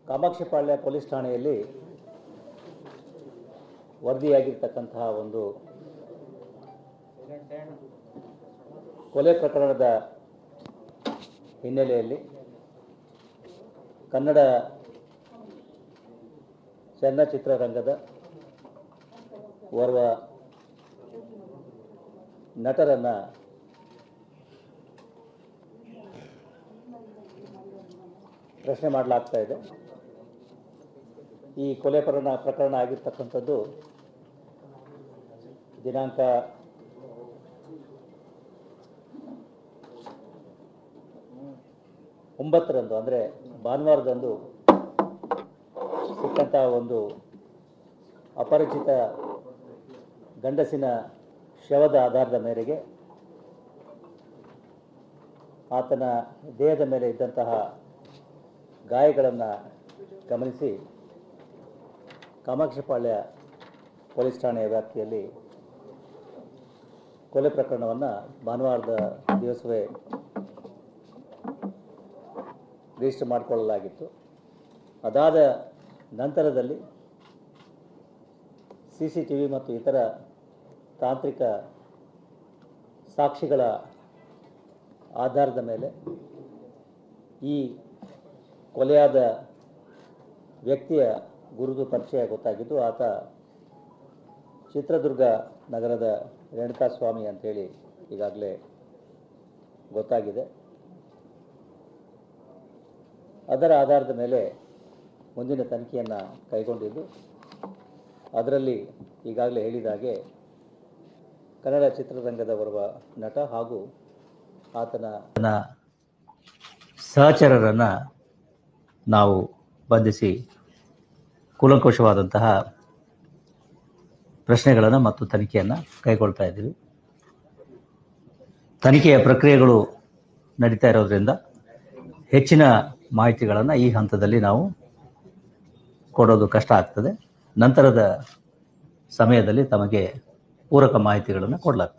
Kamakshipalya police ಠಾಣೆಯಲ್ಲಿ ವರದಿಯಾಗಿರ್ತಕ್ಕಂತಹ ಒಂದು ಕೊಲೆ ಪ್ರಕರಣದ ಹಿನ್ನೆಲೆಯಲ್ಲಿ ಕನ್ನಡ ಚಲನಚಿತ್ರರಂಗದ ಓರ್ವ ನಟರನ್ನು ಪ್ರಶ್ನೆ ಮಾಡಲಾಗ್ತಾ ಇದೆ. ಈ ಕೊಲೆ ಪ್ರಕರಣ ಆಗಿರ್ತಕ್ಕಂಥದ್ದು ದಿನಾಂಕ 9ರಂದು ಅಂದರೆ ಭಾನುವಾರದಂದು ಸಿಕ್ಕಂತಹ ಒಂದು ಅಪರಿಚಿತ ಗಂಡಸಿನ ಶವದ ಆಧಾರದ ಮೇರೆಗೆ ಆತನ ದೇಹದ ಮೇಲೆ ಇದ್ದಂತಹ ಗಾಯಗಳನ್ನು ಗಮನಿಸಿ ಕಾಮಾಕ್ಷಿಪಾಳ್ಯ ಪೊಲೀಸ್ ಠಾಣೆಯ ವ್ಯಾಪ್ತಿಯಲ್ಲಿ ಕೊಲೆ ಪ್ರಕರಣವನ್ನು ಭಾನುವಾರದ ದಿವಸವೇ ರಿಜಿಸ್ಟರ್ ಮಾಡಿಕೊಳ್ಳಲಾಗಿತ್ತು. ಅದಾದ ನಂತರದಲ್ಲಿ CCTV ಮತ್ತು ಇತರ ತಾಂತ್ರಿಕ ಸಾಕ್ಷಿಗಳ ಆಧಾರದ ಮೇಲೆ ಈ ಕೊಲೆಯಾದ ವ್ಯಕ್ತಿಯ ಗುರುತು ಪರಿಚಯ ಗೊತ್ತಾಗಿದ್ದು, ಆತ ಚಿತ್ರದುರ್ಗ ನಗರದ ರೇಣುಕಾಸ್ವಾಮಿ ಅಂತೇಳಿ ಈಗಾಗಲೇ ಗೊತ್ತಾಗಿದೆ. ಅದರ ಆಧಾರದ ಮೇಲೆ ಮುಂದಿನ ತನಿಖೆಯನ್ನು ಕೈಗೊಂಡಿದ್ದು, ಅದರಲ್ಲಿ ಈಗಾಗಲೇ ಹೇಳಿದ ಹಾಗೆ ಕನ್ನಡ ಚಿತ್ರರಂಗದ ಓರ್ವ ನಟ ಹಾಗೂ ಆತನ ಸಹಚರರನ್ನು ನಾವು ಬಂಧಿಸಿ ಕೂಲಂಕುಷವಾದಂತಹ ಪ್ರಶ್ನೆಗಳನ್ನು ಮತ್ತು ತನಿಖೆಯನ್ನು ಕೈಗೊಳ್ತಾ ಇದ್ದೀವಿ. ತನಿಖೆಯ ಪ್ರಕ್ರಿಯೆಗಳು ನಡೀತಾ ಇರೋದ್ರಿಂದ ಹೆಚ್ಚಿನ ಮಾಹಿತಿಗಳನ್ನು ಈ ಹಂತದಲ್ಲಿ ನಾವು ಕೊಡೋದು ಕಷ್ಟ ಆಗ್ತದೆ. ನಂತರದ ಸಮಯದಲ್ಲಿ ತಮಗೆ ಪೂರಕ ಮಾಹಿತಿಗಳನ್ನು ಕೊಡಲಾಗ್ತದೆ.